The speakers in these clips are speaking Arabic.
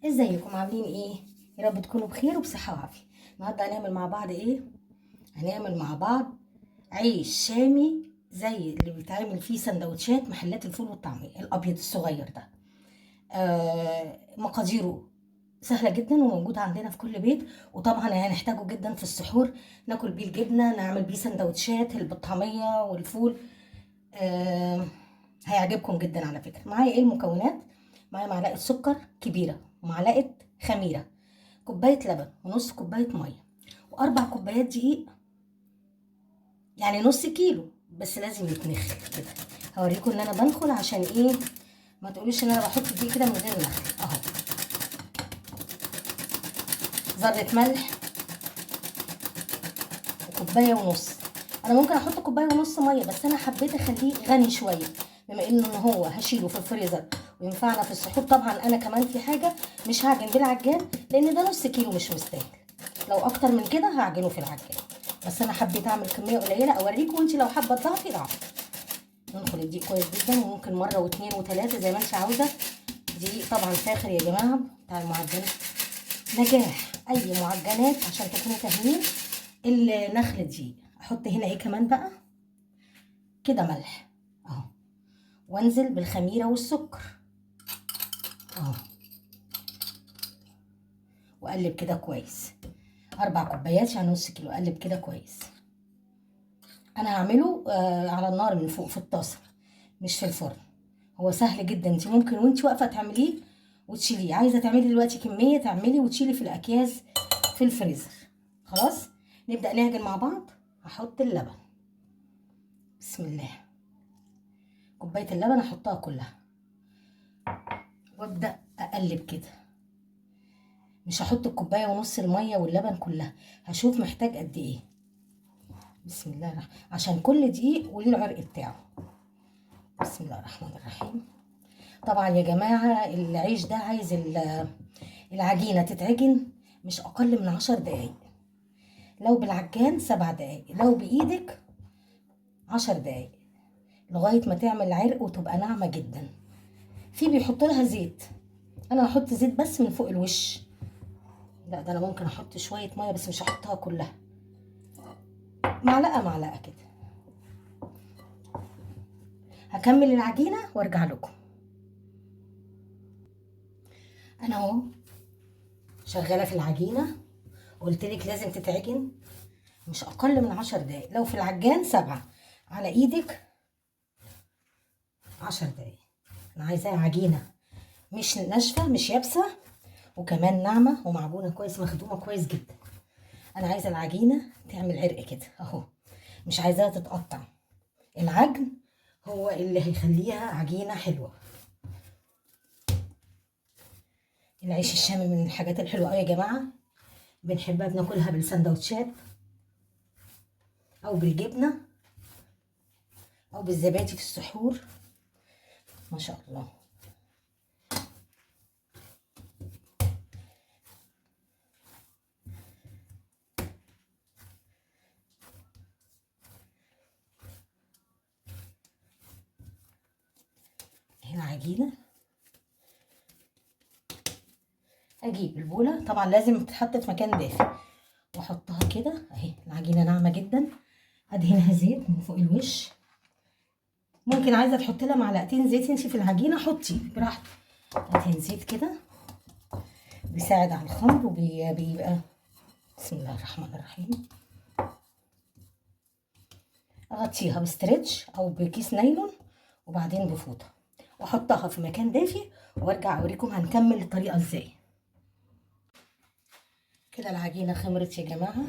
ازيكم عاملين ايه؟ يا رب تكونوا بخير وبصحه وعافيه. النهارده هنعمل مع بعض ايه؟ هنعمل مع بعض عيش شامي زي اللي بيتعمل فيه سندوتشات محلات الفول والطعميه الابيض الصغير ده. مقاديره سهله جدا وموجوده عندنا في كل بيت، وطبعا هنحتاجه جدا في السحور، ناكل بيه الجبنه، نعمل بيه سندوتشات بالطعميه والفول. آه هيعجبكم جدا على فكره. معايا ايه المكونات؟ معايا معلقه سكر كبيره، ومعلقه خميره، كوبايه لبن، ونص كوبايه ميه، واربع كوبايات دقيق، يعني نص كيلو، بس لازم يتنخل كده. هوريكم ان انا بنخل عشان ايه، ما تقولوش ان انا بحط الدقيق كده من غير نخل اهو. ذره ملح وكوبايه ونص. انا ممكن احط كوبايه ونص ميه، بس انا حبيت اخليه غني شويه بما انه ان هو هشيله في الفريزر وينفعنا في السحور. طبعا انا كمان في حاجه، مش هعجن بالعجان لان ده نص كيلو مش مستاهل، لو اكتر من كده هعجنه في العجان، بس انا حبيت اعمل كميه قليله اوريكم، وانت لو حابه تضعفي ضعفي. ننخل الدقيق كويس جدا، وممكن مره واثنين وثلاثه زي ما انت عاوزه. دقيق طبعا فاخر يا جماعه بتاع المعجنات، نجاح اي معجنات عشان تكونوا فاهمين. النخل دي احط هنا ايه كمان بقى كده، ملح اهو، وانزل بالخميره والسكر اهو، واقلب كده كويس. 4 كوبايات يعني نص كيلو، اقلب كده كويس. انا هعمله على النار من فوق في الطاسه، مش في الفرن. هو سهل جدا، انت ممكن وانت واقفه تعمليه وتشيليه. عايزه تعملي دلوقتي كميه تعملي وتشيلي في الاكياس في الفريزر. خلاص نبدا نعجن مع بعض. هحط اللبن، بسم الله. كوبايه اللبن احطها كلها وابدا اقلب كده. مش هحط الكوبايه ونص الميه واللبن كلها، هشوف محتاج قد ايه. بسم الله الرحمن، عشان كل دقيق وليه العرق بتاعه. بسم الله الرحمن الرحيم. طبعا يا جماعه العيش ده عايز العجينه تتعجن مش اقل من 10 دقايق، لو بالعجان 7 دقايق، لو بايدك 10 دقايق، لغايه ما تعمل عرق وتبقى ناعمه جدا. في بيحط لها زيت، انا هحط زيت بس من فوق الوش. لا ده انا ممكن احط شويه ميه بس مش هحطها كلها، معلقه معلقه كده. هكمل العجينه وارجع لكم. انا اهو شغاله في العجينه، قلت لك لازم تتعجن مش اقل من 10 دقايق، لو في العجان 7، على ايدك 10 دقايق. انا عايزاها عجينه مش ناشفه مش يابسه، وكمان ناعمه ومعجونه كويس مخدومه كويس جدا. انا عايزه العجينه تعمل عرق كده اهو، مش عايزاها تتقطع. العجن هو اللي هيخليها عجينه حلوه. العيش الشامي من الحاجات الحلوه قوي يا جماعه، بنحبها بناكلها بالسندوتشات او بالجبنه او بالزبادي في السحور. ما شاء الله. هنا عجينه، اجيب البوله، طبعا لازم تتحط في مكان دافي، واحطها كده اهي. العجينه ناعمه جدا، ادهنها زيت من فوق الوش. ممكن عايزه تحط لها معلقتين زيت انتي في العجينه، حطي براحتك. ادهن زيت كده بيساعد على الخمر وبيبقى. بسم الله الرحمن الرحيم. اغطيها بستريتش او بكيس نايلون، وبعدين بفوطه، واحطها في مكان دافي، وارجع اوريكم هنكمل الطريقه ازاي. كده العجينه خمرت يا جماعه.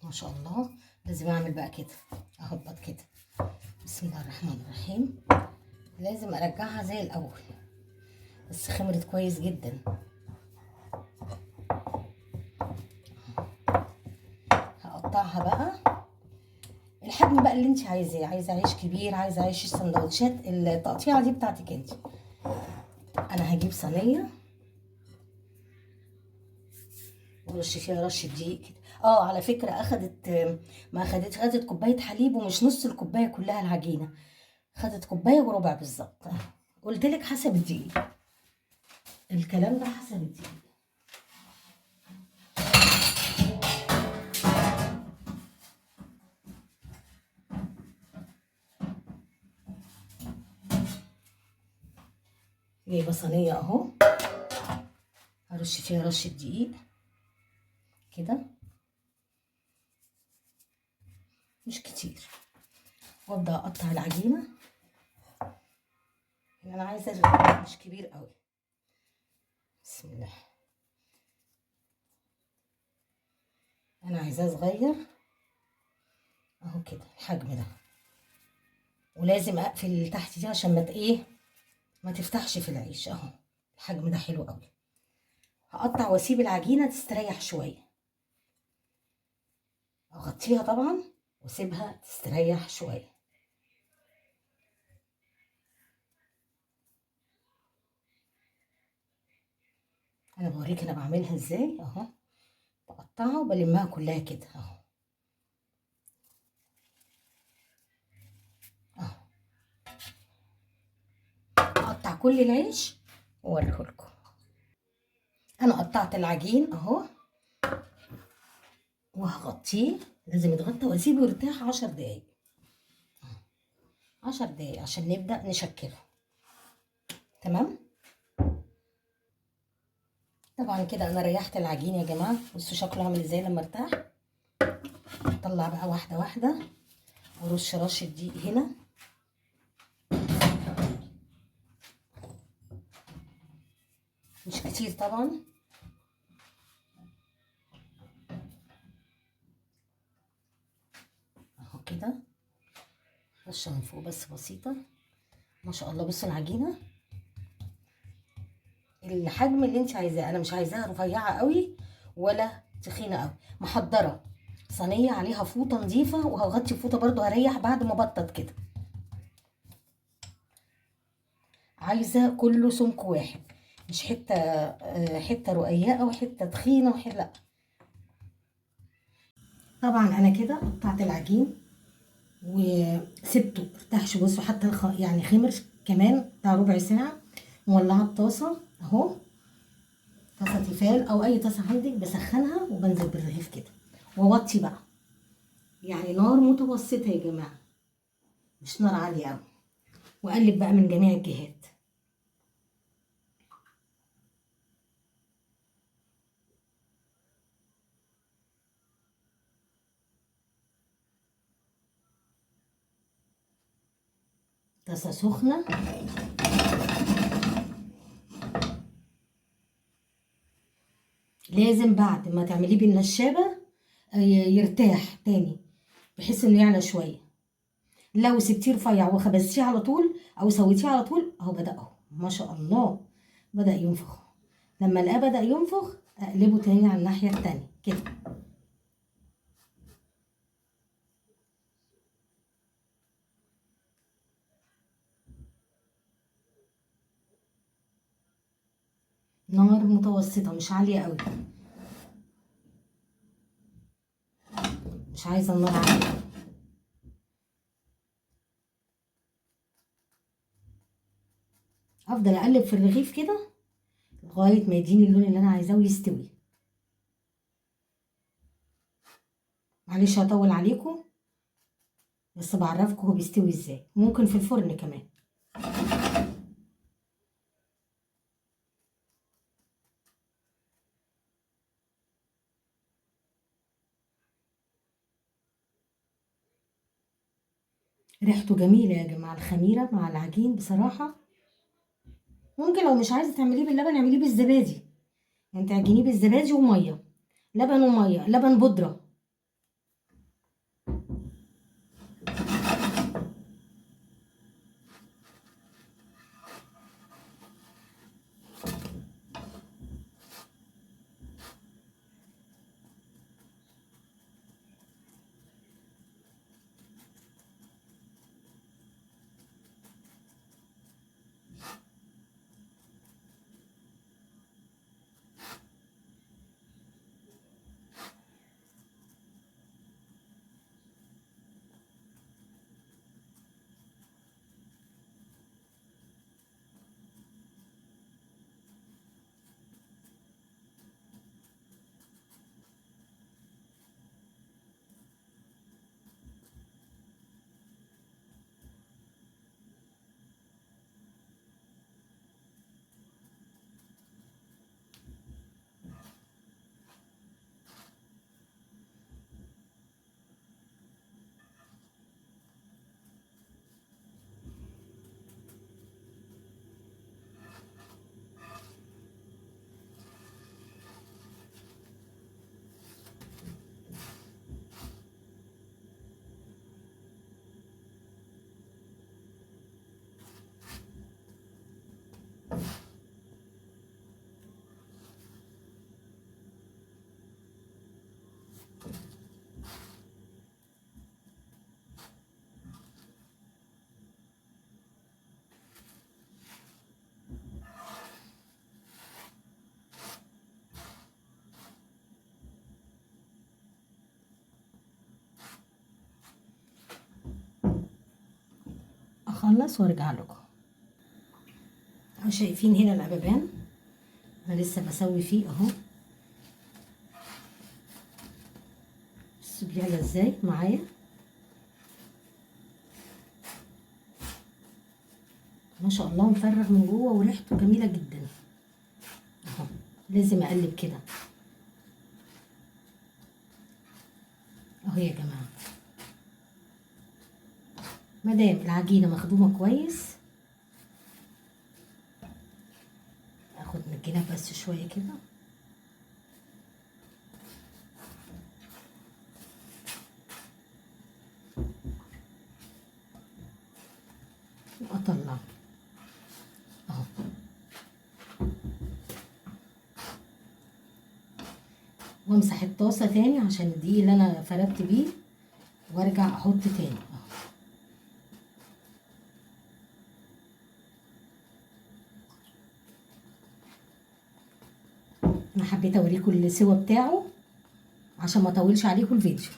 ما شاء الله. لازم اعمل بقى كده، اهبط كده. بسم الله الرحمن الرحيم. لازم ارجعها زي الاول، بس خمرت كويس جدا. هقطعها بقى الحجم بقى اللي انت عايزاه، عايزه عيش كبير، عايزه عيش السندوتشات، التقطيعه دي بتاعتك انت. انا هجيب صينيه ورش فيها رشه دقيق كده. اه على فكره اخدت، ما اخدتش، خدت كوبايه حليب ومش نص الكوبايه كلها العجينه، خدت كوبايه وربع بالظبط. قلت لك حسب الدقيق، الكلام ده حسب الدقيق. جايبه صينيه اهو، هرش فيها رشه دقيق كده مش كتير، وابدا اقطع العجينه. انا عايزه مش كبير قوي. بسم الله. انا عايزاه صغير اهو كده الحجم ده، ولازم اقفل تحت دي عشان ما ايه، ما تفتحش في العيش اهو. الحجم ده حلو قوي. هقطع واسيب العجينه تستريح شويه، اغطيها طبعا واسيبها تستريح شويه. انا بوريك انا بعملها ازاي اهو، بقطعها وبلمها كلها كده اهو اهو. اقطع كل العيش واوريه لكم. انا قطعت العجين اهو، وهغطيه، لازم يتغطى واسيبه يرتاح 10 دقايق. 10 دقايق عشان نبدأ نشكله. تمام. طبعا كده انا ريحت العجين يا جماعه، بصوا شكله عامل ازاي لما ارتاح. اطلع بقى واحده واحده ورش رشه دقيق هنا. مش كتير طبعا. اهو كده رشه من فوق بس بسيطه. ما شاء الله بصوا العجينه الحجم اللي انت عايزاه، انا مش عايزاها رفيعه قوي ولا تخينه قوي. محضره صينيه عليها فوطه نظيفه، وهغطي الفوطه برضو هريح بعد ما بطط كده. عايزه كله سمك واحد، مش حته حته رقيقه وحته تخينه وحته لا. طبعا انا كده قطعت العجين وسبته ارتاحش. بصوا حتى يعني خمر كمان بتاع ربع ساعه. مولعه الطاسه اهو، طاسه تيفال او اي طاسه عندك، بسخنها وبنزل بالرغيف كده واوطي بقى، يعني نار متوسطه يا جماعه، مش نار عاليه قوي. واقلب بقى من جميع الجهات. طاسه سخنه. لازم بعد ما تعمليه بالنشابه يرتاح تاني، بحيث انه يعلى شويه. لو سبتيه رفيع وخبزتيه على طول او سويتيه على طول اهو، بدأ اهو ما شاء الله بدأ ينفخ. لما الاقيه بدأ ينفخ اقلبه تاني على الناحية التانية كده. نار متوسطة مش عالية قوي، مش عايزة النار عالية. افضل اقلب في الرغيف كده لغاية ما يديني اللون اللي انا عايزاه ويستوي. معلش هطول عليكم، بس بعرفكم هو بيستوي ازاي. ممكن في الفرن كمان. ريحته جميلة يا جماعة، الخميرة مع العجين بصراحة. ممكن لو مش عايزة تعمليه باللبن اعمليه بالزبادي، يعني تعجنيه بالزبادي ومية، لبن ومية، لبن بودرة. اخلص وارجع لكم. اهو شايفين هنا الابابان انا لسه بسوي فيه اهو. بصوا بيعلى ازاي معايا. ما شاء الله مفرغ من جوه وريحته جميله جدا اهو. لازم اقلب كده اهو يا جماعه. مادام العجينه مخدومه كويس اخد من الجناب بس شويه كده واطلع اهو. وامسح الطاسه تاني عشان الدقيق اللي انا فردت بيه وارجع احط تاني اهو. انا حبيت اوريكم السوا بتاعه عشان ما اطولش عليكم الفيديو.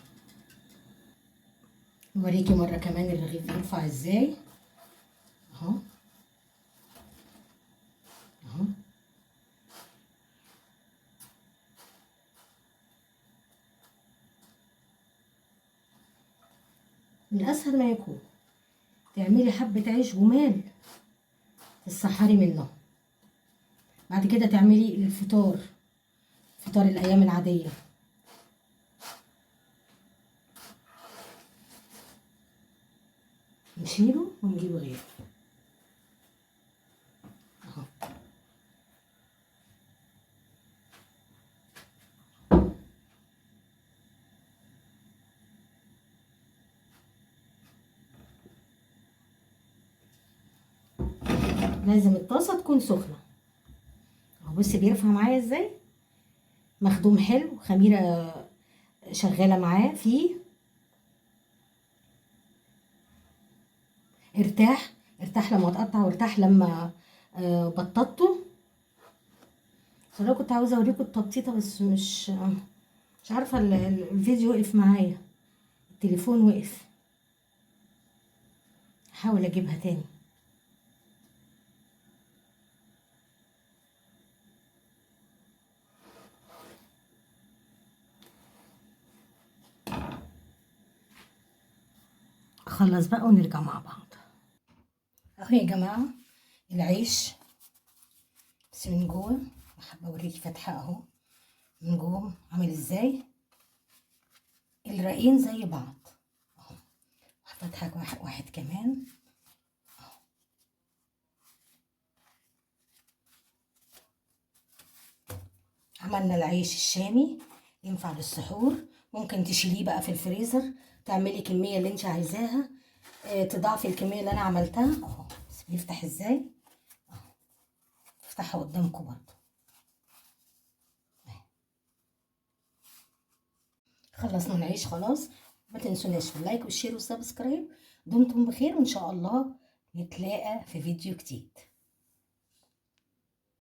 اوريكي مره كمان الرغيف بيرفع ازاي اهو اهو. من اسهل ما يكون تعملي حبه عيش جمال تسحري منه، بعد كده تعملي الفطار، فطار الايام العاديه. نشيله ونجيبه غيره اهو. لازم الطاسه تكون سخنه اهو. بصي بيرفع معايا ازاي، مخدوم حلو، خميره شغاله معاه فيه. ارتاح لما اتقطع وارتاح لما بططته. صراحة كنت عاوزه اوريكم التبطيطه بس مش عارفه الفيديو وقف معايا، التليفون وقف. احاول اجيبها تاني. اخلص بقى ونرجع مع بعض. اهو يا جماعه العيش بس من جوه، حابه اوريكي فتحه اهو من جوه عامل ازاي، الرقين زي بعض اهو. هفتحك واحد كمان اهو. عملنا العيش الشامي ينفع للسحور، ممكن تشيليه بقى في الفريزر تعملي كميه اللي انت عايزاها، تضاعفي الكميه اللي انا عملتها اهو. بس بيفتح ازاي اهو، افتحها قدامكم برضو. خلصنا العيش خلاص. ما تنسوناش في اللايك والشير والسبسكرايب. دمتم بخير وان شاء الله نتلاقى في فيديو جديد.